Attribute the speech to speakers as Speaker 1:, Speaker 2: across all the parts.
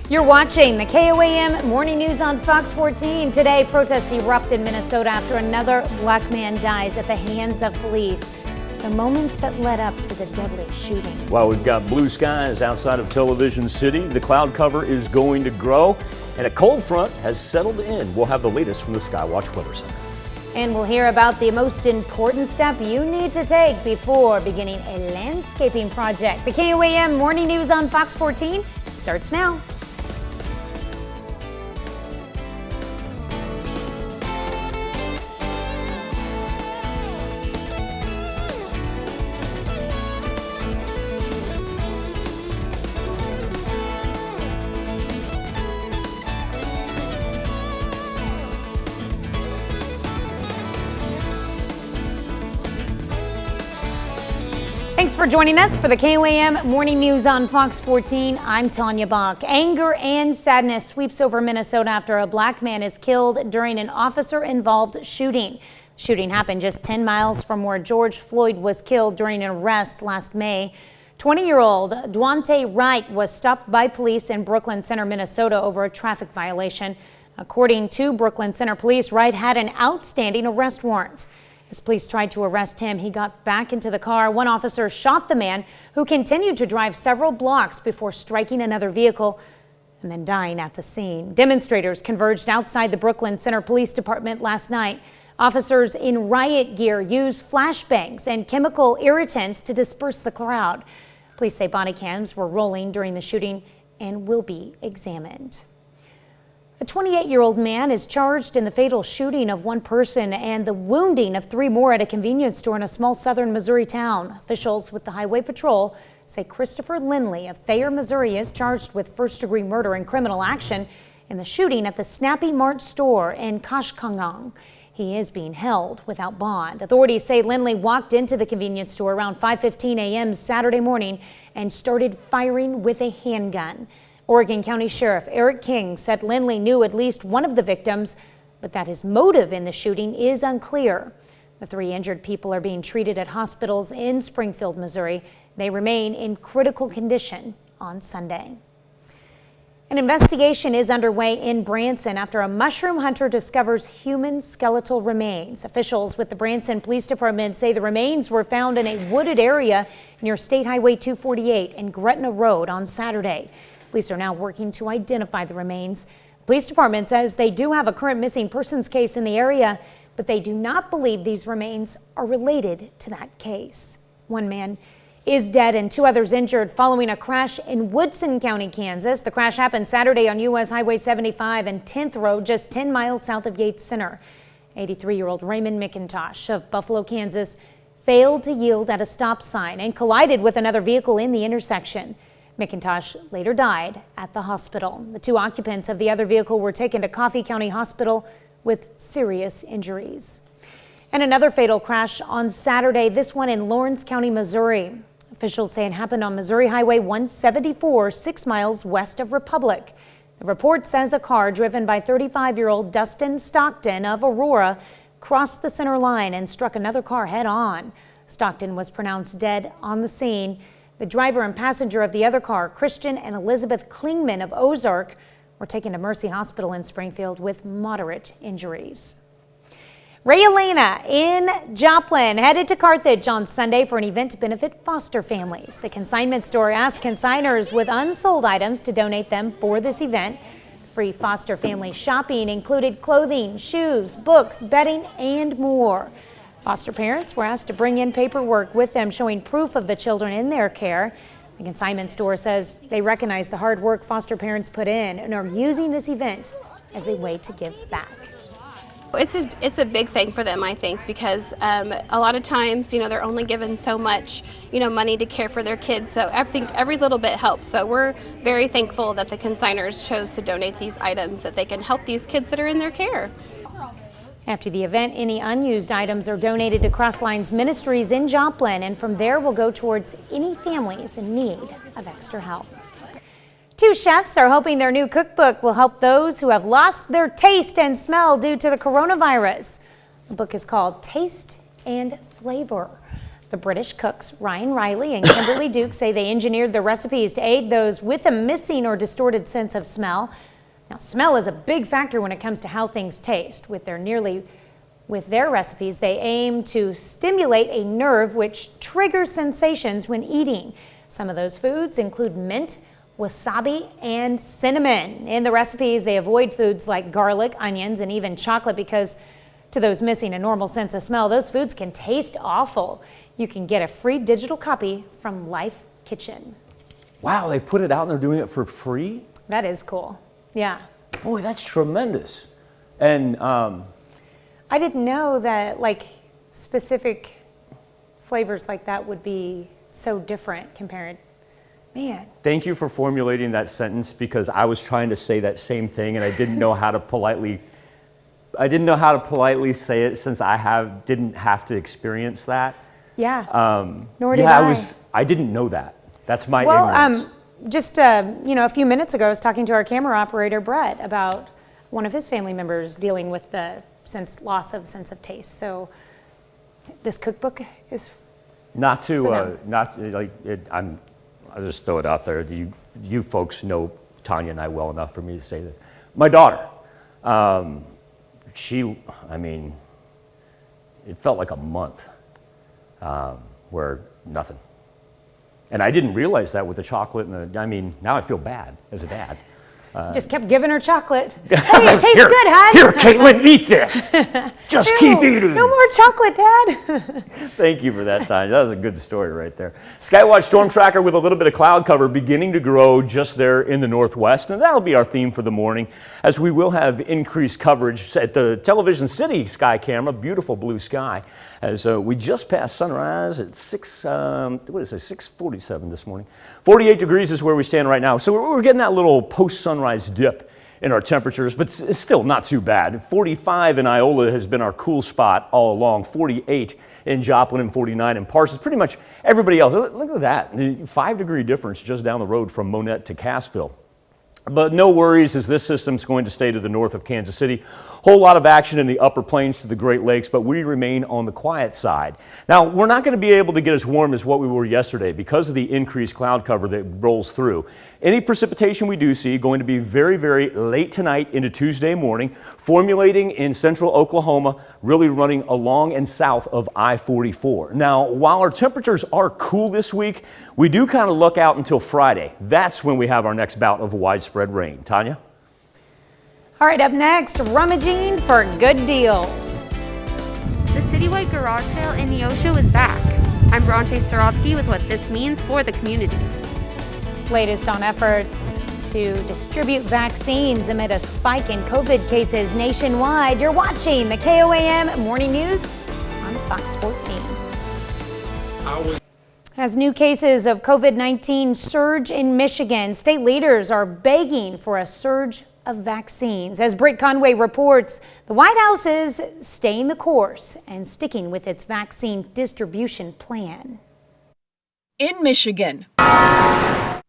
Speaker 1: You're watching the KOAM Morning News on Fox 14. Today, protests erupt in Minnesota after another black man dies at the hands of police. The moments that led up to the deadly shooting.
Speaker 2: While we've got blue skies outside of Television City, the cloud cover is going to grow, and a cold front has settled in. We'll have the latest from the Skywatch Weather Center.
Speaker 1: And we'll hear about the most important step you need to take before beginning a landscaping project. The KOAM Morning News on Fox 14 starts now. Thanks for joining us for the KOAM Morning News on Fox 14. I'm Tanya Bach. Anger and sadness sweeps over Minnesota after a black man is killed during an officer-involved shooting. The shooting happened just 10 miles from where George Floyd was killed during an arrest last May. 20-year-old Dwante Wright was stopped by police in Brooklyn Center, Minnesota over a traffic violation. According to Brooklyn Center Police, Wright had an outstanding arrest warrant. As police tried to arrest him, he got back into the car. One officer shot the man, who continued to drive several blocks before striking another vehicle and then dying at the scene. Demonstrators converged outside the Brooklyn Center Police Department last night. Officers in riot gear used flashbangs and chemical irritants to disperse the crowd. Police say body cams were rolling during the shooting and will be examined. A 28-year-old man is charged in the fatal shooting of one person and the wounding of 3 more at a convenience store in a small southern Missouri town. Officials with the Highway Patrol say Christopher Lindley of Thayer, Missouri is charged with first-degree murder and criminal action in the shooting at the Snappy Mart store in Kashkongang. He is being held without bond. Authorities say Lindley walked into the convenience store around 5:15 a.m. Saturday morning and started firing with a handgun. Oregon County Sheriff Eric King said Lindley knew at least one of the victims, but that his motive in the shooting is unclear. The 3 injured people are being treated at hospitals in Springfield, Missouri. They remain in critical condition on Sunday. An investigation is underway in Branson after a mushroom hunter discovers human skeletal remains. Officials with the Branson Police Department say the remains were found in a wooded area near State Highway 248 and Gretna Road on Saturday. Police are now working to identify the remains. The police department says they do have a current missing persons case in the area, but they do not believe these remains are related to that case. 1 man is dead and 2 others injured following a crash in Woodson County, Kansas. The crash happened Saturday on U.S. Highway 75 and 10th Road, just 10 miles south of Yates Center. 83-year-old Raymond McIntosh of Buffalo, Kansas, failed to yield at a stop sign and collided with another vehicle in the intersection. McIntosh later died at the hospital. The 2 occupants of the other vehicle were taken to Coffee County Hospital with serious injuries. And another fatal crash on Saturday, this one in Lawrence County, Missouri. Officials say it happened on Missouri Highway 174, 6 miles west of Republic. The report says a car driven by 35-year-old Dustin Stockton of Aurora crossed the center line and struck another car head-on. Stockton was pronounced dead on the scene. The driver and passenger of the other car, Christian and Elizabeth Klingman of Ozark, were taken to Mercy Hospital in Springfield with moderate injuries. Ray Elena in Joplin headed to Carthage on Sunday for an event to benefit foster families. The consignment store asked consigners with unsold items to donate them for this event. Free foster family shopping included clothing, shoes, books, bedding, and more. Foster parents were asked to bring in paperwork with them showing proof of the children in their care. The consignment store says they recognize the hard work foster parents put in and are using this event as a way to give back.
Speaker 3: It's a big thing for them, I think, because a lot of times, they're only given so much, money to care for their kids. So I think every little bit helps. So we're very thankful that the consigners chose to donate these items that they can help these kids that are in their care.
Speaker 1: After the event, any unused items are donated to Crosslines Ministries in Joplin, and from there will go towards any families in need of extra help. 2 chefs are hoping their new cookbook will help those who have lost their taste and smell due to the coronavirus. The book is called Taste and Flavor. The British cooks Ryan Riley and Kimberly Duke say they engineered the recipes to aid those with a missing or distorted sense of smell. Now, smell is a big factor when it comes to how things taste. With their recipes, they aim to stimulate a nerve which triggers sensations when eating. Some of those foods include mint, wasabi, and cinnamon. In the recipes, they avoid foods like garlic, onions, and even chocolate because to those missing a normal sense of smell, those foods can taste awful. You can get a free digital copy from Life Kitchen.
Speaker 2: Wow, they put it out and they're doing it for free?
Speaker 1: That is cool. Yeah.
Speaker 2: Boy, that's tremendous. And
Speaker 1: I didn't know that like specific flavors like that would be so different compared. Man.
Speaker 2: Thank you for formulating that sentence because I was trying to say that same thing and I didn't know how to politely say it since didn't have to experience that.
Speaker 1: Yeah. Nor did I.
Speaker 2: I didn't know that. That's my ignorance.
Speaker 1: Just a few minutes ago, I was talking to our camera operator Brett about one of his family members dealing with the loss of sense of taste. So this cookbook is
Speaker 2: I'll just throw it out there. You folks know Tanya and I well enough for me to say this. My daughter, it felt like a month where nothing. And I didn't realize that with the chocolate now I feel bad as a dad.
Speaker 1: Just kept giving her chocolate. Hey, it tastes good, hon.
Speaker 2: Here, Caitlin, eat this. Just keep eating.
Speaker 1: No more chocolate, Dad.
Speaker 2: Thank you for that, Tanya. That was a good story right there. Skywatch Storm Tracker with a little bit of cloud cover beginning to grow just there in the northwest. And that'll be our theme for the morning, as we will have increased coverage at the Television City sky camera. Beautiful blue sky. As we just passed sunrise at 6:47 this morning. 48 degrees is where we stand right now. So we're getting that little post-sunrise dip in our temperatures, but it's still not too bad. 45 in Iola has been our cool spot all along. 48 in Joplin and 49 in Parsons. Pretty much everybody else. Look at that. 5-degree difference just down the road from Monette to Cassville. But no worries, as this system's going to stay to the north of Kansas City. Whole lot of action in the upper plains to the Great Lakes, but we remain on the quiet side. Now, we're not going to be able to get as warm as what we were yesterday because of the increased cloud cover that rolls through. Any precipitation we do see going to be very, very late tonight into Tuesday morning, formulating in central Oklahoma, really running along and south of I-44. Now, while our temperatures are cool this week, we do kind of look out until Friday. That's when we have our next bout of widespread rain. Tanya?
Speaker 1: All right, up next, rummaging for good deals.
Speaker 4: The Citywide garage sale in Neosho is back. I'm Bronte Sorotsky with what this means for the community.
Speaker 1: Latest on efforts to distribute vaccines amid a spike in COVID cases nationwide. You're watching the KOAM Morning News on Fox 14. As new cases of COVID-19 surge in Michigan, state leaders are begging for a surge of vaccines. As Britt Conway reports, the White House is staying the course and sticking with its vaccine distribution plan.
Speaker 5: In Michigan,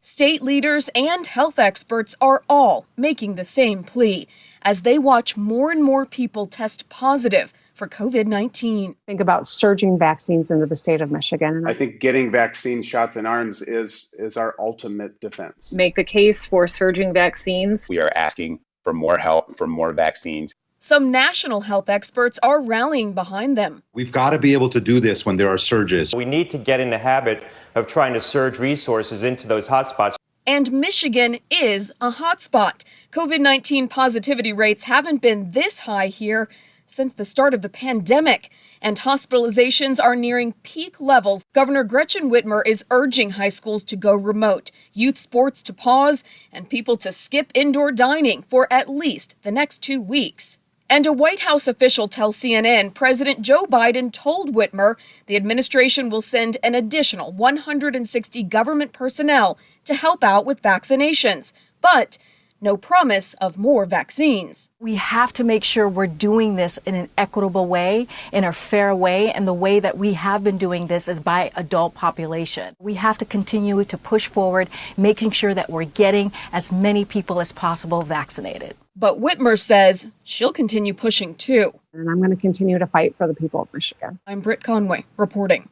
Speaker 5: state leaders and health experts are all making the same plea as they watch more and more people test positive for COVID-19.
Speaker 6: Think about surging vaccines into the state of Michigan.
Speaker 7: I think getting vaccine shots in arms is our ultimate defense.
Speaker 8: Make the case for surging vaccines.
Speaker 9: We are asking for more help, for more vaccines.
Speaker 5: Some national health experts are rallying behind them.
Speaker 10: We've got to be able to do this when there are surges.
Speaker 11: We need to get in the habit of trying to surge resources into those hotspots.
Speaker 5: And Michigan is a hotspot. COVID-19 positivity rates haven't been this high here since the start of the pandemic, and hospitalizations are nearing peak levels. Governor Gretchen Whitmer is urging high schools to go remote, youth sports to pause, and people to skip indoor dining for at least the next 2 weeks. And a White House official tells CNN President Joe Biden told Whitmer the administration will send an additional 160 government personnel to help out with vaccinations, but no promise of more vaccines.
Speaker 12: We have to make sure we're doing this in an equitable way, in a fair way, and the way that we have been doing this is by adult population. We have to continue to push forward, making sure that we're getting as many people as possible vaccinated.
Speaker 5: But Whitmer says she'll continue pushing too.
Speaker 6: And I'm going to continue to fight for the people of Michigan.
Speaker 5: I'm Britt Conway reporting.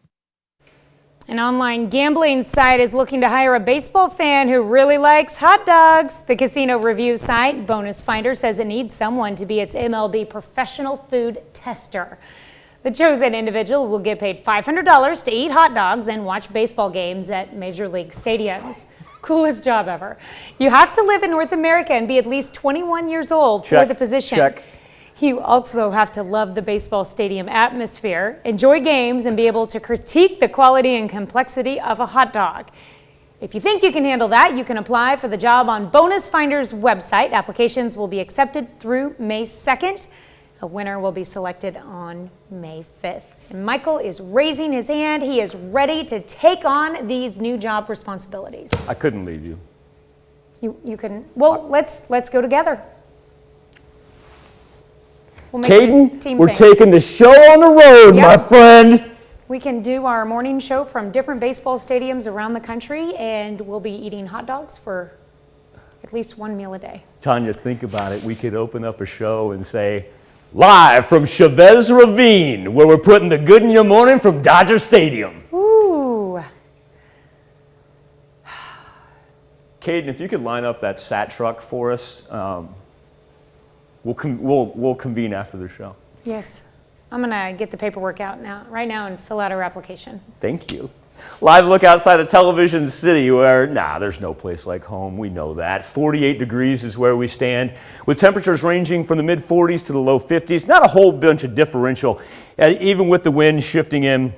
Speaker 1: An online gambling site is looking to hire a baseball fan who really likes hot dogs. The casino review site, Bonus Finder, says it needs someone to be its MLB professional food tester. The chosen individual will get paid $500 to eat hot dogs and watch baseball games at Major League stadiums. Coolest job ever. You have to live in North America and be at least 21 years old for the position.
Speaker 2: Check.
Speaker 1: You also have to love the baseball stadium atmosphere, enjoy games, and be able to critique the quality and complexity of a hot dog. If you think you can handle that, you can apply for the job on Bonus Finder's website. Applications will be accepted through May 2nd. A winner will be selected on May 5th. And Michael is raising his hand. He is ready to take on these new job responsibilities.
Speaker 2: I couldn't leave you.
Speaker 1: You couldn't? Well, let's go together. We'll make
Speaker 2: Caden,
Speaker 1: a team
Speaker 2: we're
Speaker 1: thing.
Speaker 2: taking the show on the road, my friend.
Speaker 1: We can do our morning show from different baseball stadiums around the country, and we'll be eating hot dogs for at least one meal a day.
Speaker 2: Tanya, think about it. We could open up a show and say, live from Chavez Ravine, where we're putting the good in your morning from Dodger Stadium.
Speaker 1: Ooh.
Speaker 2: Caden, if you could line up that SAT truck for us, we'll convene after the show.
Speaker 1: Yes. I'm going to get the paperwork out right now and fill out our application.
Speaker 2: Thank you. Live look outside of Television City where, there's no place like home. We know that. 48 degrees is where we stand, with temperatures ranging from the mid-40s to the low 50s. Not a whole bunch of differential, even with the wind shifting in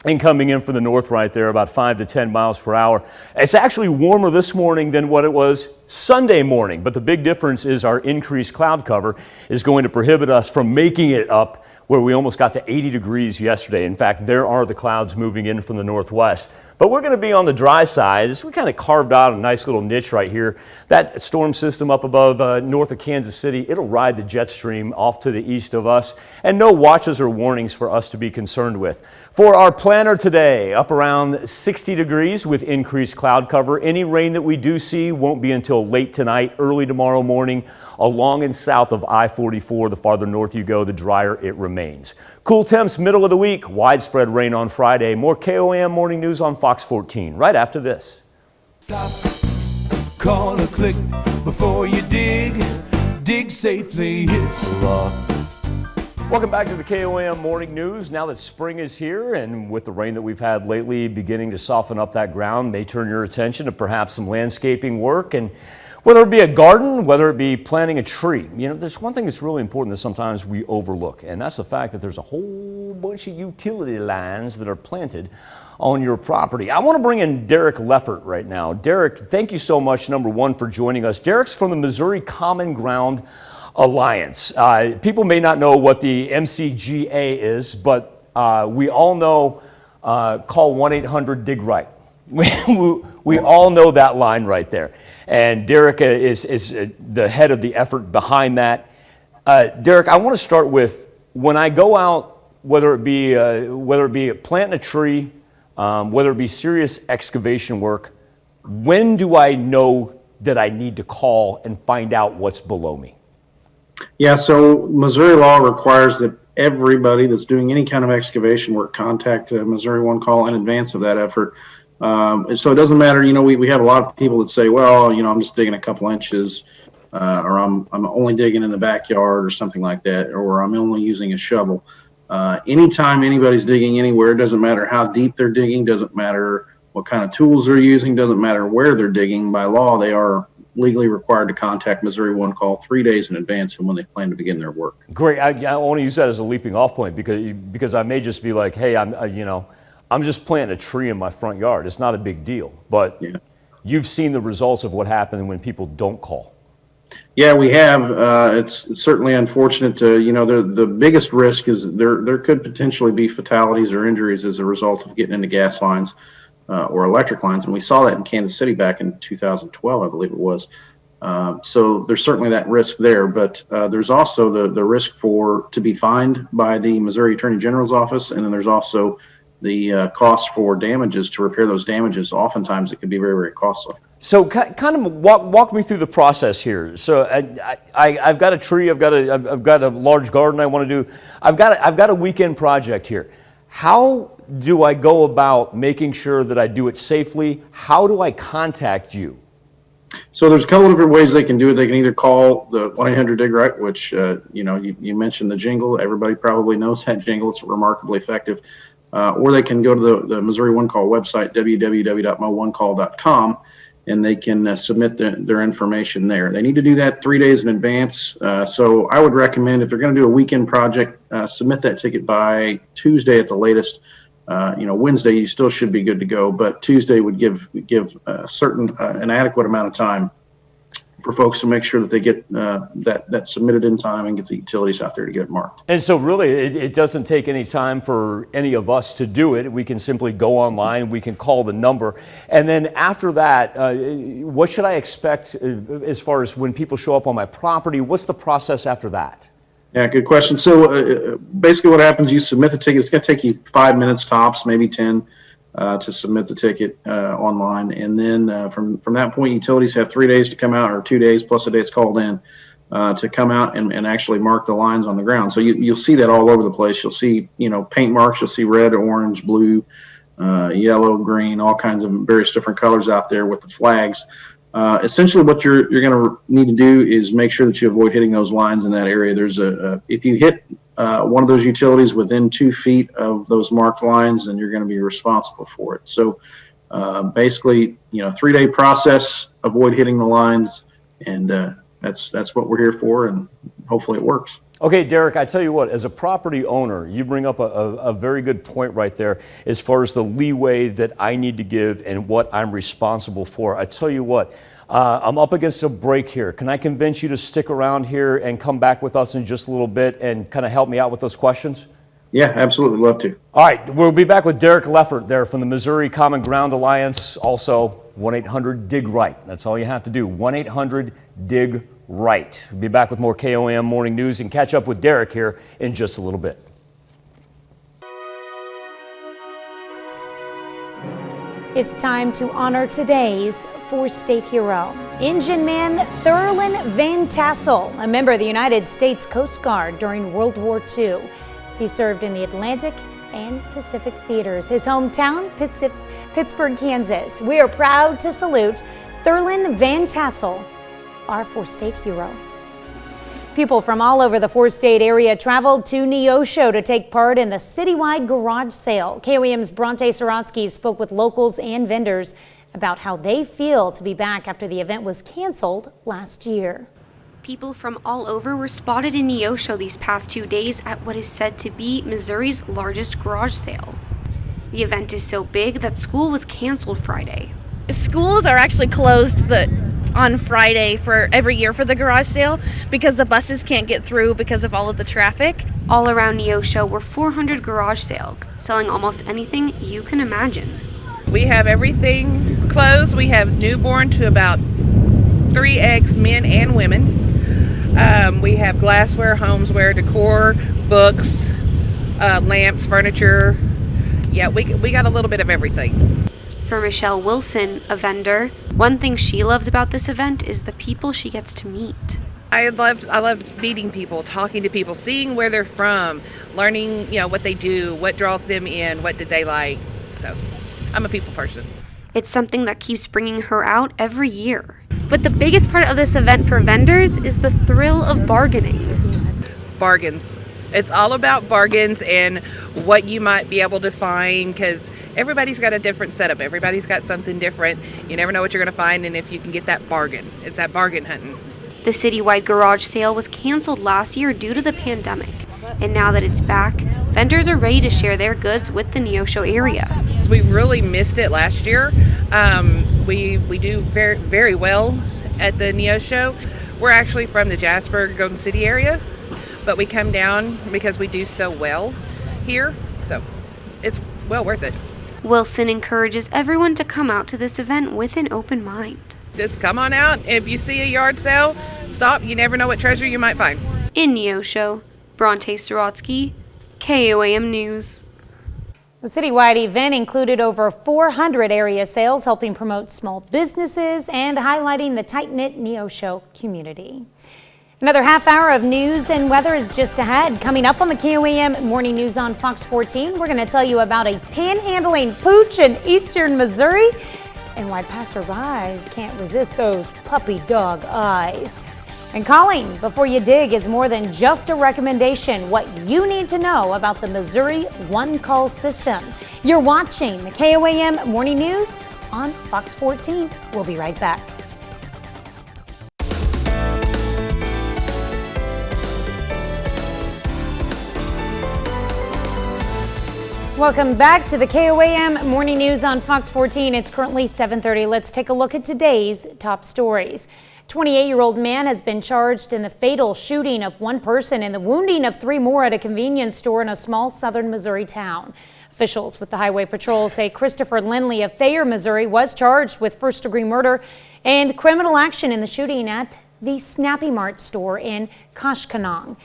Speaker 2: and coming in from the north right there, about 5 to 10 miles per hour. It's actually warmer this morning than what it was Sunday morning, but the big difference is our increased cloud cover is going to prohibit us from making it up where we almost got to 80 degrees yesterday. In fact, there are the clouds moving in from the northwest. But we're going to be on the dry side. So we kind of carved out a nice little niche right here. That storm system up above north of Kansas City, it'll ride the jet stream off to the east of us, and no watches or warnings for us to be concerned with. For our planner today, up around 60 degrees with increased cloud cover. Any rain that we do see won't be until late tonight, early tomorrow morning, along and south of I-44. The farther north you go, the drier it remains. Cool temps middle of the week, widespread rain on Friday. More KOAM morning news on Fox 14 right after this.
Speaker 13: Stop, call or click before you dig safely, it's a rock.
Speaker 2: Welcome back to the KOAM morning news. Now that spring is here, and with the rain that we've had lately beginning to soften up that ground, may turn your attention to perhaps some landscaping work. And whether it be a garden, whether it be planting a tree, there's one thing that's really important that sometimes we overlook, and that's the fact that there's a whole bunch of utility lines that are planted on your property. I want to bring in Derek Leffert right now. Derek, thank you so much, number one, for joining us. Derek's from the Missouri Common Ground Alliance. People may not know what the MCGA is, but we all know, call 1-800-DIG-RIGHT. We all know that line right there. And Derek is the head of the effort behind that. Derek, I want to start with, when I go out, whether it be planting a tree, whether it be serious excavation work, when do I know that I need to call and find out what's below me?
Speaker 14: Yeah, so Missouri law requires that everybody that's doing any kind of excavation work contact Missouri One Call in advance of that effort. So it doesn't matter, we have a lot of people that say, well, I'm just digging a couple inches, or I'm only digging in the backyard or something like that, or I'm only using a shovel. Anytime anybody's digging anywhere, it doesn't matter how deep they're digging, doesn't matter what kind of tools they're using, doesn't matter where they're digging. By law, they are legally required to contact Missouri One Call 3 days in advance from when they plan to begin their work.
Speaker 2: Great. I want to use that as a leaping off point because I may just be like, hey, I'm just planting a tree in my front yard. It's not a big deal, but you've seen the results of what happens when people don't call.
Speaker 14: Yeah, we have. It's certainly unfortunate. The biggest risk is there could potentially be fatalities or injuries as a result of getting into gas lines or electric lines, and we saw that in Kansas City back in 2012, I believe it was. So there's certainly that risk there, but there's also the risk to be fined by the Missouri Attorney General's office, and then there's also the cost for damages to repair those damages. Oftentimes it can be very, very costly.
Speaker 2: So kind of walk me through the process here. So I've got a tree, I've got a large garden I want to do. I've got a weekend project here. How do I go about making sure that I do it safely? How do I contact you?
Speaker 14: So there's a couple of different ways they can do it. They can either call the 1-800-DIG-RIGHT, which, you mentioned the jingle. Everybody probably knows that jingle. It's remarkably effective. Or they can go to the Missouri One Call website, www.mo1call.com, and they can submit their information there. They need to do that 3 days in advance. So I would recommend, if they're going to do a weekend project, submit that ticket by Tuesday at the latest. Wednesday you still should be good to go, but Tuesday would give an adequate amount of time for folks to make sure that they get that submitted in time and get the utilities out there to get it marked.
Speaker 2: And so really it doesn't take any time for any of us to do it. We can simply go online, we can call the number, and then after that, what should I expect as far as when people show up on my property? What's the process after that?
Speaker 14: Yeah, good question. So basically what happens, you submit the ticket. It's going to take you 5 minutes tops, maybe 10, to submit the ticket online. And then from that point, utilities have 3 days to come out, or 2 days plus a day it's called in, to come out and actually mark the lines on the ground. So you'll see that all over the place. You'll see, paint marks. You'll see red, orange, blue, yellow, green, all kinds of various different colors out there with the flags. Essentially what you're going to need to do is make sure that you avoid hitting those lines in that area. There's if you hit one of those utilities within 2 feet of those marked lines, then you're going to be responsible for it. So basically, 3-day process, avoid hitting the lines, and that's what we're here for, and hopefully it works.
Speaker 2: Okay, Derek, I tell you what, as a property owner, you bring up a very good point right there as far as the leeway that I need to give and what I'm responsible for. I tell you what, I'm up against a break here. Can I convince you to stick around here and come back with us in just a little bit and kind of help me out with those questions?
Speaker 14: Yeah, absolutely. Love to. All
Speaker 2: right, we'll be back with Derek Leffert there from the Missouri Common Ground Alliance. Also, 1-800-DIG-RIGHT. That's all you have to do, 1-800-DIG-RIGHT. We'll be back with more KOAM Morning News and catch up with Derek here in just a little bit.
Speaker 1: It's time to honor today's four-state hero, Engine Man Thurlan Van Tassel, a member of the United States Coast Guard during World War II. He served in the Atlantic and Pacific theaters. His hometown, Pittsburgh, Kansas. We are proud to salute Thurlan Van Tassel, our four-state hero. People from all over the four-state area traveled to Neosho to take part in the Citywide garage sale. KOAM's Bronte Sorotsky spoke with locals and vendors about how they feel to be back after the event was canceled last year.
Speaker 4: People from all over were spotted in Neosho these past 2 days at what is said to be Missouri's largest garage sale. The event is so big that school was canceled Friday.
Speaker 15: Schools are actually closed on Friday for every year for the garage sale because the buses can't get through because of all of the traffic.
Speaker 4: All around Neosho were 400 garage sales, selling almost anything you can imagine.
Speaker 16: We have everything closed. We have newborn to about 3X men and women. We have glassware, homeware, decor, books, lamps, furniture. Yeah, we got a little bit of everything.
Speaker 4: For Michelle Wilson, a vendor, one thing she loves about this event is the people she gets to meet.
Speaker 16: I love meeting people, talking to people, seeing where they're from, learning, what they do, what draws them in, what did they like. So, I'm a people person.
Speaker 4: It's something that keeps bringing her out every year.
Speaker 15: But the biggest part of this event for vendors is the thrill of bargaining.
Speaker 16: Bargains. It's all about bargains and what you might be able to find, because everybody's got a different setup. Everybody's got something different. You never know what you're going to find, and if you can get that bargain. It's that bargain hunting.
Speaker 4: The Citywide garage sale was canceled last year due to the pandemic. And now that it's back, vendors are ready to share their goods with the Neosho area.
Speaker 16: We really missed it last year. We do very, very well at the Neosho. We're actually from the Jasper, Golden City area, but we come down because we do so well here. So it's well worth it.
Speaker 4: Wilson encourages everyone to come out to this event with an open mind.
Speaker 16: Just come on out. If you see a yard sale, stop. You never know what treasure you might find.
Speaker 4: In Neosho, Bronte Sorotsky, KOAM News.
Speaker 1: The Citywide event included over 400 area sales, helping promote small businesses and highlighting the tight-knit Neosho community. Another half hour of news and weather is just ahead. Coming up on the KOAM Morning News on Fox 14, we're going to tell you about a panhandling pooch in eastern Missouri and why passerbys can't resist those puppy dog eyes. And calling before you dig is more than just a recommendation. What you need to know about the Missouri one-call system. You're watching the KOAM Morning News on Fox 14. We'll be right back. Welcome back to the KOAM Morning News on Fox 14. It's currently 7:30. Let's take a look at today's top stories. 28-year-old man has been charged in the fatal shooting of one person and the wounding of 3 more at a convenience store in a small southern Missouri town. Officials with the Highway Patrol say Christopher Lindley of Thayer, Missouri, was charged with first-degree murder and criminal action in the shooting at the Snappy Mart store in Koshkonong.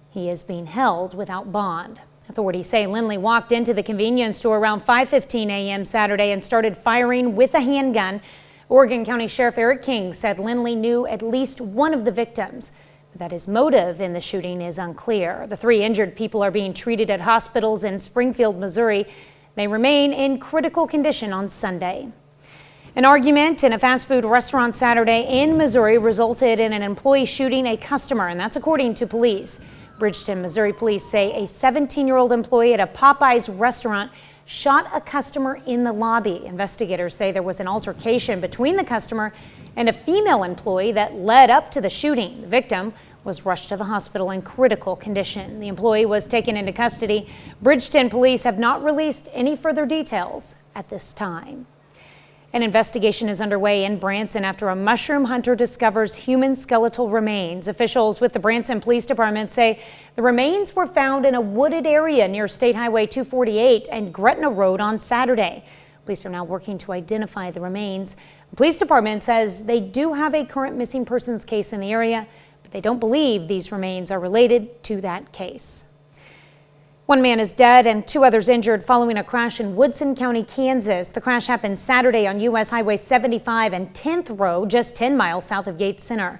Speaker 1: He is being held without bond. Authorities say Lindley walked into the convenience store around 5:15 a.m. Saturday and started firing with a handgun. Oregon County Sheriff Eric King said Lindley knew at least one of the victims, but that his motive in the shooting is unclear. The 3 injured people are being treated at hospitals in Springfield, Missouri. They remain in critical condition on Sunday. An argument in a fast food restaurant Saturday in Missouri resulted in an employee shooting a customer, and that's according to police. Bridgeton, Missouri police say a 17-year-old employee at a Popeyes restaurant shot a customer in the lobby. Investigators say there was an altercation between the customer and a female employee that led up to the shooting. The victim was rushed to the hospital in critical condition. The employee was taken into custody. Bridgeton police have not released any further details at this time. An investigation is underway in Branson after a mushroom hunter discovers human skeletal remains. Officials with the Branson Police Department say the remains were found in a wooded area near State Highway 248 and Gretna Road on Saturday. Police are now working to identify the remains. The police department says they do have a current missing persons case in the area, but they don't believe these remains are related to that case. 1 man is dead and 2 others injured following a crash in Woodson County, Kansas. The crash happened Saturday on U.S. Highway 75 and 10th Road, just 10 miles south of Gates Center.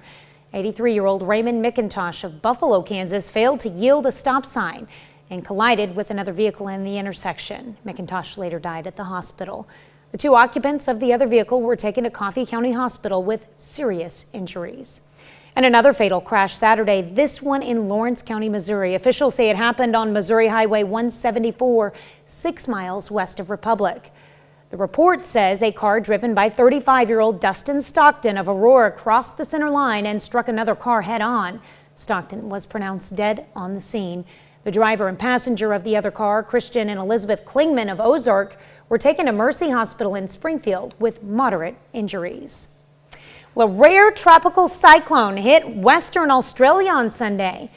Speaker 1: 83-year-old Raymond McIntosh of Buffalo, Kansas, failed to yield a stop sign and collided with another vehicle in the intersection. McIntosh later died at the hospital. The 2 occupants of the other vehicle were taken to Coffee County Hospital with serious injuries. And another fatal crash Saturday, this one in Lawrence County, Missouri. Officials say it happened on Missouri Highway 174, 6 miles west of Republic. The report says a car driven by 35-year-old Dustin Stockton of Aurora crossed the center line and struck another car head-on. Stockton was pronounced dead on the scene. The driver and passenger of the other car, Christian and Elizabeth Klingman of Ozark, were taken to Mercy Hospital in Springfield with moderate injuries. Well, a rare tropical cyclone hit Western Australia on Sunday.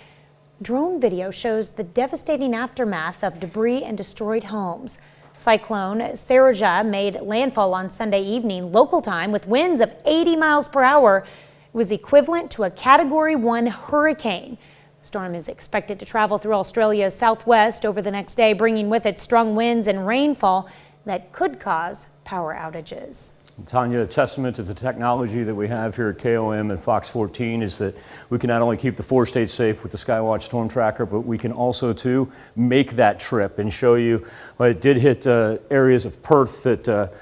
Speaker 1: Drone video shows the devastating aftermath of debris and destroyed homes. Cyclone Saraja made landfall on Sunday evening local time with winds of 80 miles per hour. It was equivalent to a Category 1 hurricane. The storm is expected to travel through Australia's southwest over the next day, bringing with it strong winds and rainfall that could cause power outages.
Speaker 2: Tanya, a testament to the technology that we have here at KOM and Fox 14 is that we can not only keep the 4 states safe with the Skywatch Storm Tracker, but we can also, too, make that trip and show you, well, it did hit areas of Perth that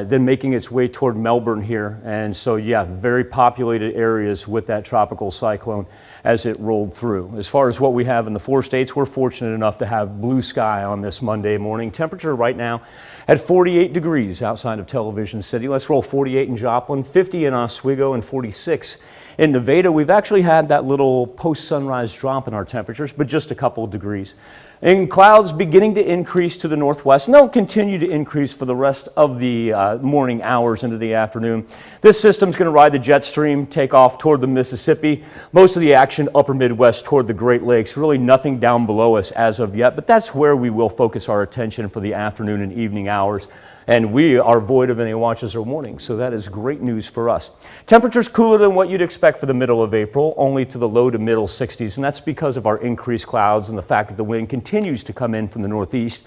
Speaker 2: then making its way toward Melbourne here. And so, yeah, very populated areas with that tropical cyclone as it rolled through. As far as what we have in the 4 states, we're fortunate enough to have blue sky on this Monday morning. Temperature right now at 48 degrees outside of Television City. Let's roll 48 in Joplin, 50 in Oswego, and 46 in Nevada. We've actually had that little post-sunrise drop in our temperatures, but just a couple of degrees. And clouds beginning to increase to the northwest, and they'll continue to increase for the rest of the morning hours into the afternoon. This system's going to ride the jet stream, take off toward the Mississippi. Most of the action upper Midwest toward the Great Lakes. Really nothing down below us as of yet, but that's where we will focus our attention for the afternoon and evening hours. And we are void of any watches or warnings, so that is great news for us. Temperatures cooler than what you'd expect for the middle of April, only to the low to middle 60s, and that's because of our increased clouds and the fact that the wind continues to come in from the northeast.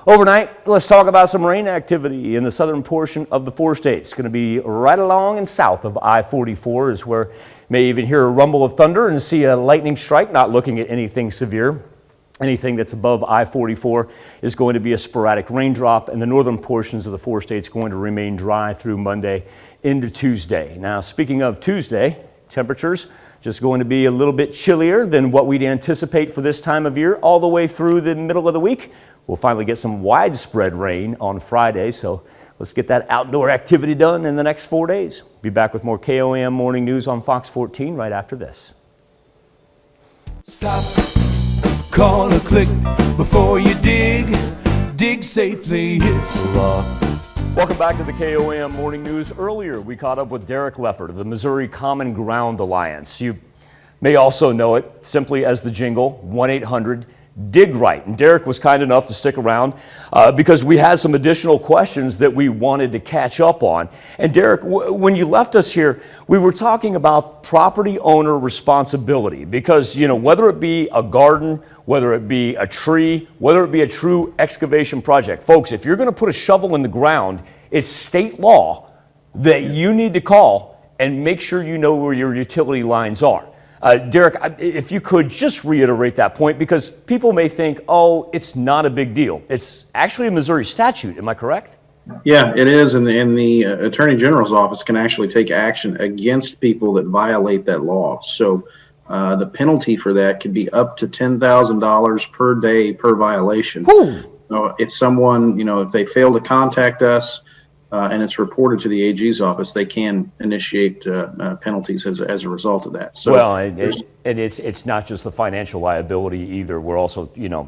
Speaker 2: Overnight, let's talk about some rain activity in the southern portion of the 4 states. It's going to be right along and south of I-44 is where you may even hear a rumble of thunder and see a lightning strike, not looking at anything severe. Anything that's above I-44 is going to be a sporadic raindrop, and the northern portions of the 4 states going to remain dry through Monday into Tuesday. Now, speaking of Tuesday, temperatures just going to be a little bit chillier than what we'd anticipate for this time of year all the way through the middle of the week. We'll finally get some widespread rain on Friday, so let's get that outdoor activity done in the next 4 days. Be back with more KOAM Morning News on Fox 14 right after this.
Speaker 13: Stop, call or click before you dig. Dig safely, it's a rock.
Speaker 2: Welcome back to the KOAM Morning News. Earlier, we caught up with Derek Leffert of the Missouri Common Ground Alliance. You may also know it simply as the jingle, 1-800-DIG-RIGHT. And Derek was kind enough to stick around because we had some additional questions that we wanted to catch up on. And Derek, when you left us here, we were talking about property owner responsibility because, you know, whether it be a garden, whether it be a tree, whether it be a true excavation project. Folks, if you're going to put a shovel in the ground, it's state law that you need to call and make sure you know where your utility lines are. Derek, if you could just reiterate that point, because people may think, oh, it's not a big deal. It's actually a Missouri statute. Am I correct?
Speaker 14: Yeah, it is. And the Attorney General's office can actually take action against people that violate that law. So the penalty for that could be up to $10,000 per day per violation. If someone, you know, if they fail to contact us and it's reported to the AG's office, they can initiate penalties as a result of that. So,
Speaker 2: well, and it's not just the financial liability either. We're also, you know,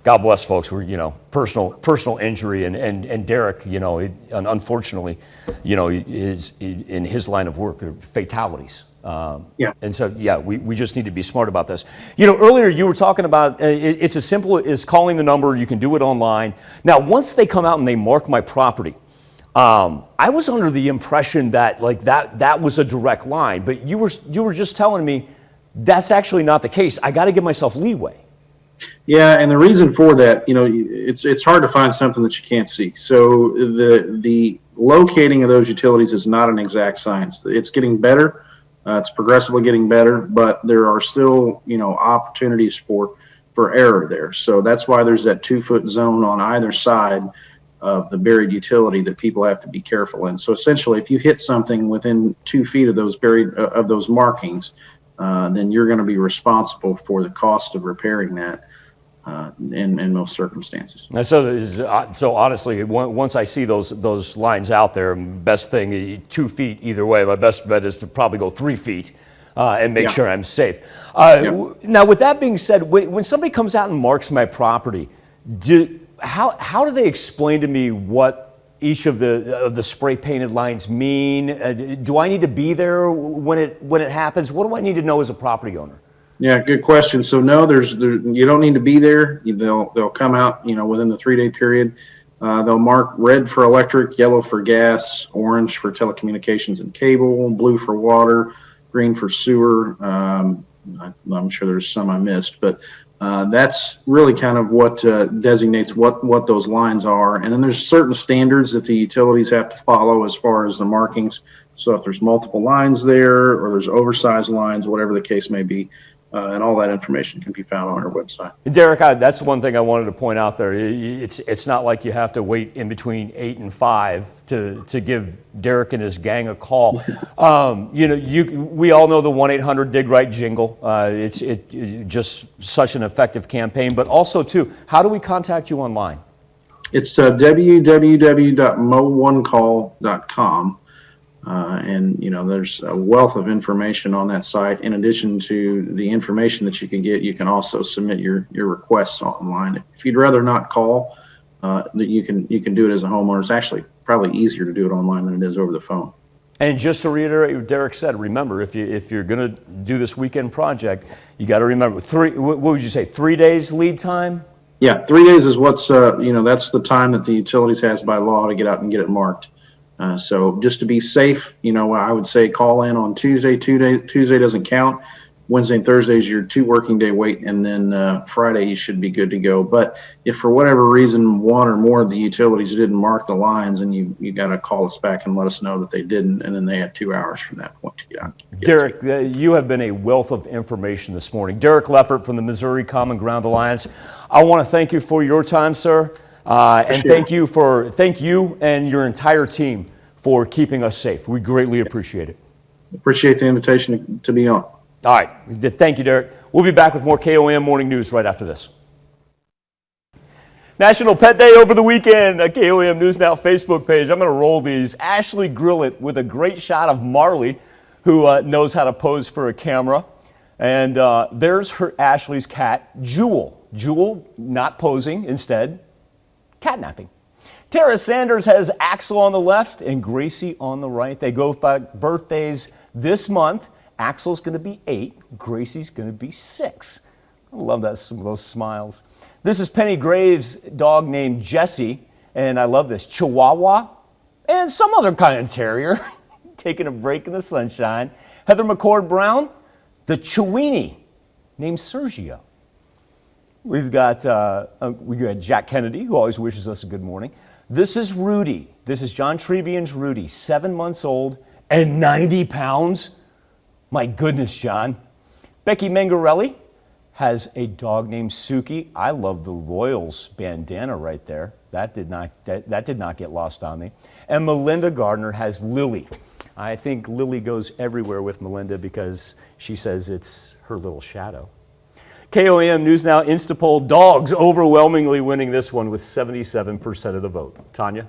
Speaker 2: God bless folks. We're, you know, personal injury, and Derek, you know, unfortunately, you know, is in his line of work fatalities. And so, yeah, we just need to be smart about this. You know, earlier you were talking about it's as simple as calling the number. You can do it online. Now, once they come out and they mark my property, I was under the impression that like that was a direct line, but you were just telling me that's actually not the case. I got to give myself leeway.
Speaker 14: Yeah, and the reason for that, you know, it's hard to find something that you can't see. So the locating of those utilities is not an exact science. It's getting better. It's progressively getting better, but there are still, you know, opportunities for error there. So that's why there's that 2-foot zone on either side of the buried utility that people have to be careful in. So essentially, if you hit something within 2 feet of those of those markings, then you're going to be responsible for the cost of repairing that in most circumstances.
Speaker 2: And so honestly, once I see those lines out there, best thing 2 feet either way. My best bet is to probably go 3 feet and make sure I'm safe. Now, with that being said, when somebody comes out and marks my property, how do they explain to me what each of the spray painted lines mean? Do I need to be there when it happens? What do I need to know as a property owner?
Speaker 14: Yeah, good question. So no, you don't need to be there. They'll come out, you know, within the 3-day period. They'll mark red for electric, yellow for gas, orange for telecommunications and cable, blue for water, green for sewer. I'm sure there's some I missed, but that's really kind of what designates what those lines are. And then there's certain standards that the utilities have to follow as far as the markings. So if there's multiple lines there or there's oversized lines, whatever the case may be, and all that information can be found on our website.
Speaker 2: Derek, that's one thing I wanted to point out there. It's not like you have to wait in between 8 and 5 to give Derek and his gang a call. You know, we all know the 1-800-DIG-RIGHT jingle. It's just such an effective campaign. But also, too, how do we contact you online?
Speaker 14: It's www.mo1call.com. And, you know, there's a wealth of information on that site. In addition to the information that you can get, you can also submit your requests online. If you'd rather not call, you can do it as a homeowner. It's actually probably easier to do it online than it is over the phone.
Speaker 2: And just to reiterate what Derek said, remember, if you're going to do this weekend project, you got to remember what would you say, 3 days lead time?
Speaker 14: Yeah, 3 days is what's, you know, that's the time that the utilities has by law to get out and get it marked. So just to be safe, you know, I would say call in on Tuesday. Tuesday doesn't count. Wednesday and Thursday is your 2 working day wait, and then Friday you should be good to go. But if for whatever reason one or more of the utilities didn't mark the lines, and you got to call us back and let us know that they didn't, and then they had 2 hours from that point to get out.
Speaker 2: Derek, you have been a wealth of information this morning. Derek Leffert from the Missouri Common Ground Alliance. I want to thank you for your time, sir, and thank you and your entire team for keeping us safe. We greatly appreciate it.
Speaker 14: Appreciate the invitation to be on.
Speaker 2: All right. Thank you, Derek. We'll be back with more KOAM Morning News right after this. National Pet Day over the weekend. A KOAM News Now Facebook page. I'm going to roll these. Ashley Grillett with a great shot of Marley, who knows how to pose for a camera. And there's Ashley's cat, Jewel. Jewel not posing, instead catnapping. Tara Sanders has Axel on the left and Gracie on the right. They go by birthdays this month. Axel's going to be 8. Gracie's going to be 6. I love that, some of those smiles. This is Penny Graves' dog named Jessie, and I love this. Chihuahua and some other kind of terrier taking a break in the sunshine. Heather McCord Brown, the Chiweenie named Sergio. We've got Jack Kennedy, who always wishes us a good morning. This is Rudy. This is John Trebian's Rudy, 7 months old and 90 pounds. My goodness, John. Becky Mangarelli has a dog named Suki. I love the Royals bandana right there. That did not get lost on me. And Melinda Gardner has Lily. I think Lily goes everywhere with Melinda because she says it's her little shadow. KOAM News Now Instapoll, dogs overwhelmingly winning this one with 77% of the vote. Tanya?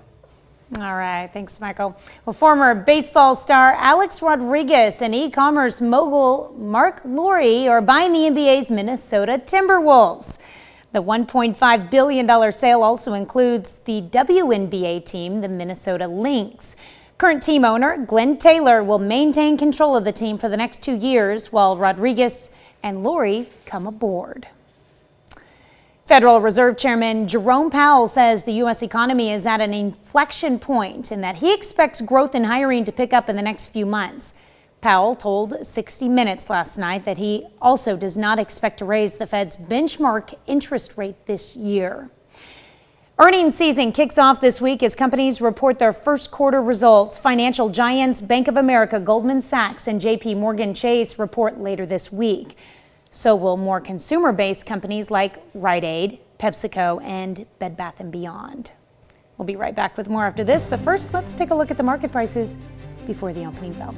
Speaker 1: All right, thanks, Michael. Well, former baseball star Alex Rodriguez and e-commerce mogul Mark Lowry are buying the NBA's Minnesota Timberwolves. The $1.5 billion sale also includes the WNBA team, the Minnesota Lynx. Current team owner Glenn Taylor will maintain control of the team for the next 2 years while Rodriguez and Lowry come aboard. Federal Reserve Chairman Jerome Powell says the U.S. economy is at an inflection point and that he expects growth in hiring to pick up in the next few months. Powell told 60 Minutes last night that he also does not expect to raise the Fed's benchmark interest rate this year. Earnings season kicks off this week as companies report their first quarter results. Financial giants Bank of America, Goldman Sachs, and JP Morgan Chase report later this week. So will more consumer-based companies like Rite Aid, PepsiCo, and Bed Bath & Beyond. We'll be right back with more after this, but first let's take a look at the market prices before the opening bell.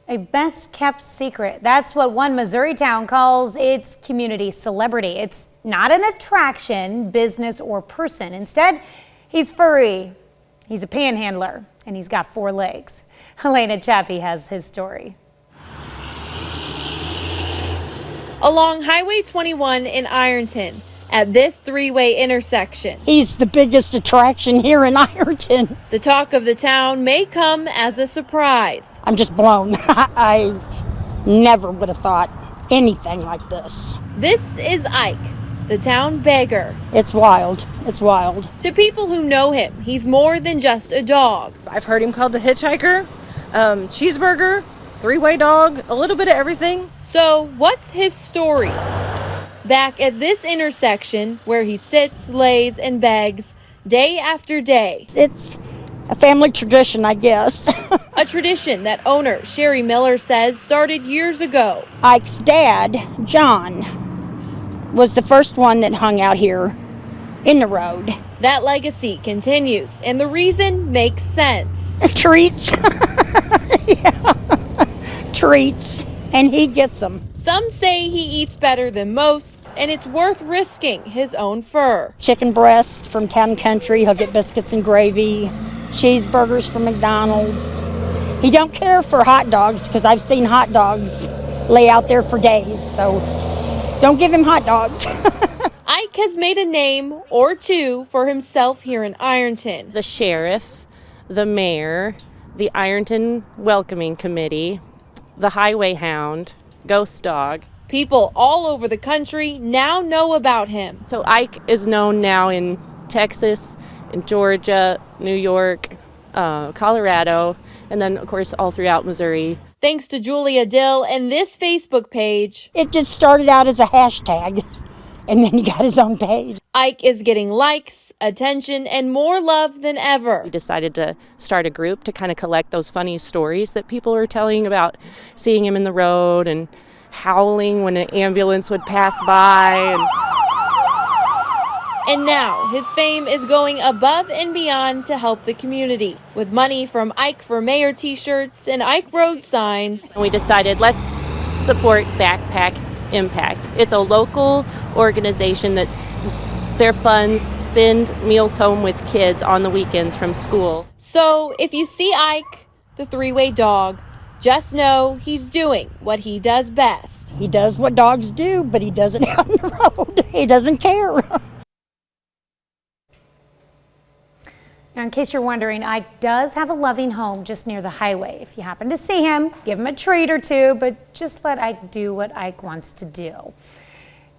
Speaker 1: A best-kept secret. That's what one Missouri town calls its community celebrity. It's not an attraction, business, or person. Instead, he's furry, he's a panhandler, and he's got 4 legs. Helena Chappie has his story.
Speaker 17: Along Highway 21 in Ironton, at this 3-way intersection.
Speaker 18: He's the biggest attraction here in Ironton.
Speaker 17: The talk of the town may come as a surprise.
Speaker 18: I'm just blown. I never would have thought anything like this.
Speaker 17: This is Ike, the Town Beggar.
Speaker 18: It's wild. It's wild.
Speaker 17: To people who know him, he's more than just a dog.
Speaker 19: I've heard him called the hitchhiker, cheeseburger, 3-way dog, a little bit of everything.
Speaker 17: So what's his story? Back at this intersection where he sits, lays, and begs day after day.
Speaker 18: It's a family tradition, I guess.
Speaker 17: A tradition that owner Sherry Miller says started years ago.
Speaker 18: Ike's dad, John, was the first one that hung out here in the road.
Speaker 17: That legacy continues, and the reason makes sense.
Speaker 18: Treats. Yeah. Treats. And he gets them.
Speaker 17: Some say he eats better than most, and it's worth risking his own fur.
Speaker 18: Chicken breast from Town Country. He'll get biscuits and gravy. Cheeseburgers from McDonald's. He don't care for hot dogs because I've seen hot dogs lay out there for days. So don't give him hot dogs.
Speaker 17: Ike has made a name or two for himself here in Ironton.
Speaker 20: The sheriff, the mayor, the Ironton Welcoming Committee, the highway hound, ghost dog.
Speaker 17: People all over the country now know about him.
Speaker 20: So Ike is known now in Texas, in Georgia, New York, Colorado, and then, of course, all throughout Missouri.
Speaker 17: Thanks to Julia Dill and this Facebook page.
Speaker 18: It just started out as a hashtag, and then he got his own page.
Speaker 17: Ike is getting likes, attention, and more love than ever.
Speaker 20: We decided to start a group to kind of collect those funny stories that people were telling about seeing him in the road and howling when an ambulance would pass by.
Speaker 17: And now his fame is going above and beyond to help the community. With money from Ike for Mayor t-shirts and Ike Road signs.
Speaker 20: And we decided, let's support Backpack Impact. It's a local organization that's their funds send meals home with kids on the weekends from school.
Speaker 17: So if you see Ike, the three-way dog, just know he's doing what he does best.
Speaker 18: He does what dogs do, but he does it out on the road. He doesn't care.
Speaker 1: Now, in case you're wondering, Ike does have a loving home just near the highway. If you happen to see him, give him a treat or two, but just let Ike do what Ike wants to do.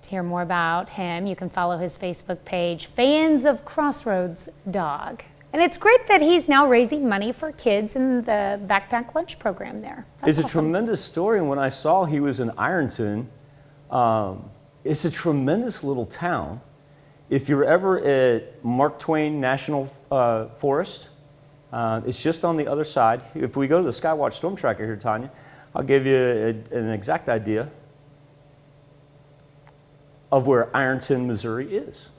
Speaker 1: To hear more about him, you can follow his Facebook page, Fans of Crossroads Dog. And it's great that he's now raising money for kids in the backpack lunch program there.
Speaker 2: It's a tremendous story, and when I saw he was in Ironton, it's a tremendous little town. If you're ever at Mark Twain National Forest, it's just on the other side. If we go to the Skywatch Storm Tracker here, Tanya, I'll give you an exact idea of where Ironton, Missouri is.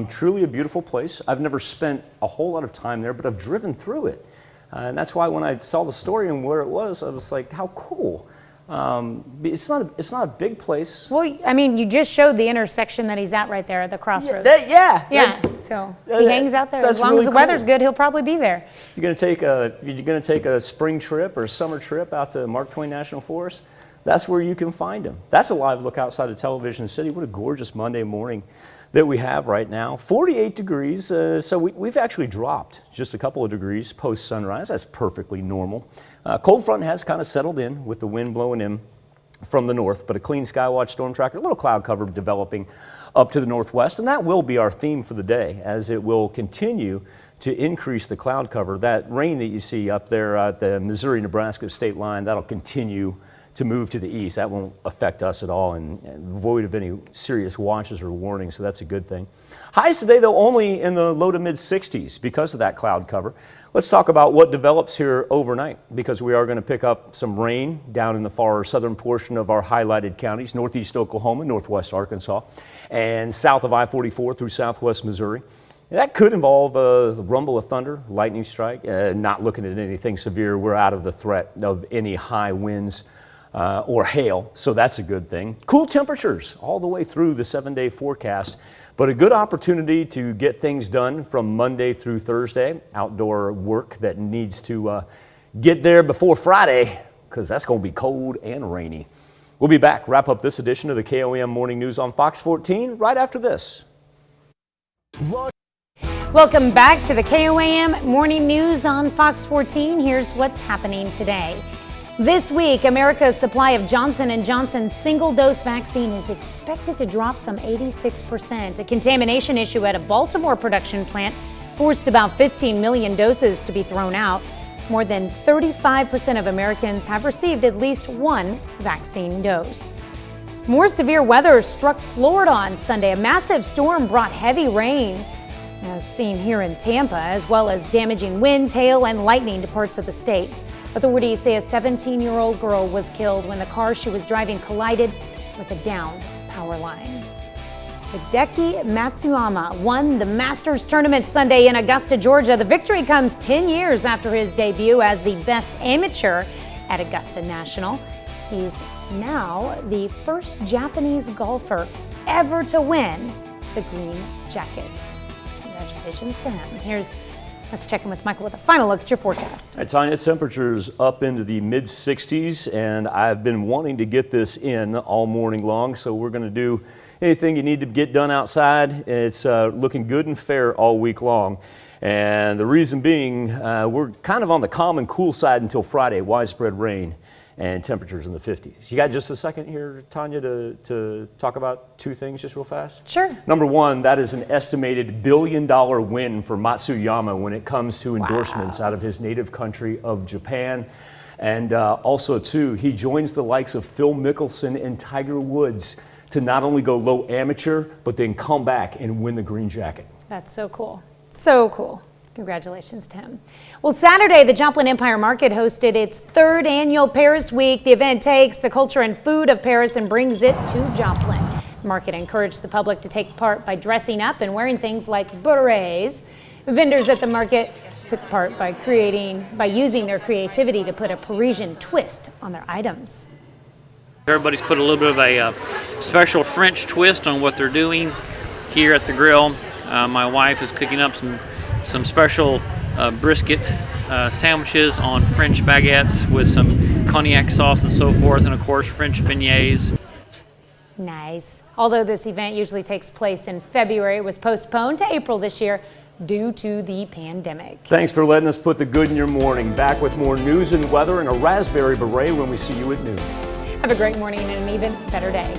Speaker 2: Truly a beautiful place. I've never spent a whole lot of time there, but I've driven through it. And that's why when I saw the story and where it was, I was like, how cool. It's not a big place.
Speaker 1: Well, I mean, you just showed the intersection that he's at right there at the crossroads.
Speaker 2: Yeah.
Speaker 1: So he hangs out there. As long
Speaker 2: really
Speaker 1: as the weather's good, he'll probably be there.
Speaker 2: You're gonna take a spring trip or a summer trip out to Mark Twain National Forest. That's where you can find him. That's a live look outside of Television City. What a gorgeous Monday morning that we have right now. 48 degrees, so we've actually dropped just a couple of degrees post sunrise. That's perfectly normal. Cold front has kind of settled in with the wind blowing in from the north, but a clean Skywatch storm tracker, a little cloud cover developing up to the northwest, and that will be our theme for the day as it will continue to increase the cloud cover. That rain that you see up there at the Missouri-Nebraska state line, that'll continue to move to the east. That won't affect us at all and void of any serious watches or warnings, so that's a good thing. Highs today, though, only in the low to mid 60s because of that cloud cover. Let's talk about what develops here overnight, because we are going to pick up some rain down in the far southern portion of our highlighted counties, northeast Oklahoma, northwest Arkansas, and south of I-44 through southwest Missouri. That could involve a rumble of thunder, lightning strike. Not looking at anything severe. We're out of the threat of any high winds or hail, so that's a good thing. Cool temperatures all the way through the 7-day forecast, but a good opportunity to get things done from Monday through Thursday. Outdoor work that needs to get there before Friday, because that's going to be cold and rainy. We'll be back, wrap up this edition of the KOAM Morning News on Fox 14 right after this.
Speaker 1: Welcome back to the KOAM Morning News on Fox 14. Here's what's happening today. This week, America's supply of Johnson & Johnson's single-dose vaccine is expected to drop some 86%. A contamination issue at a Baltimore production plant forced about 15 million doses to be thrown out. More than 35% of Americans have received at least one vaccine dose. More severe weather struck Florida on Sunday. A massive storm brought heavy rain, as seen here in Tampa, as well as damaging winds, hail, and lightning to parts of the state. Authorities say a 17-year-old girl was killed when the car she was driving collided with a downed power line. Hideki Matsuyama won the Masters tournament Sunday in Augusta, Georgia. The victory comes 10 years after his debut as the best amateur at Augusta National. He's now the first Japanese golfer ever to win the green jacket. Congratulations to him. Let's check in with Michael with a final look at your forecast.
Speaker 2: Tanya, temperatures up into the mid 60s, and I've been wanting to get this in all morning long, so we're going to do anything you need to get done outside. It's looking good and fair all week long. And the reason being, we're kind of on the calm and cool side until Friday, widespread rain and temperatures in the 50s. You got just a second here, Tanya, to talk about two things just real fast?
Speaker 1: Sure.
Speaker 2: Number one, that is an estimated $1 billion win for Matsuyama when it comes to endorsements out of his native country of Japan. And also, too, he joins the likes of Phil Mickelson and Tiger Woods to not only go low amateur, but then come back and win the green jacket.
Speaker 1: That's so cool. So cool. Congratulations to him. Well, Saturday, the Joplin Empire Market hosted its 3rd annual Paris Week. The event takes the culture and food of Paris and brings it to Joplin. The market encouraged the public to take part by dressing up and wearing things like berets. Vendors at the market took part by using their creativity to put a Parisian twist on their items.
Speaker 21: Everybody's put a little bit of a special French twist on what they're doing here at the grill. My wife is cooking up some special brisket sandwiches on French baguettes with some cognac sauce and so forth, and of course French beignets.
Speaker 1: Nice. Although this event usually takes place in February, it was postponed to April this year due to the pandemic.
Speaker 2: Thanks for letting us put the good in your morning. Back with more news and weather and a raspberry beret when we see you at noon.
Speaker 1: Have a great morning and an even better day.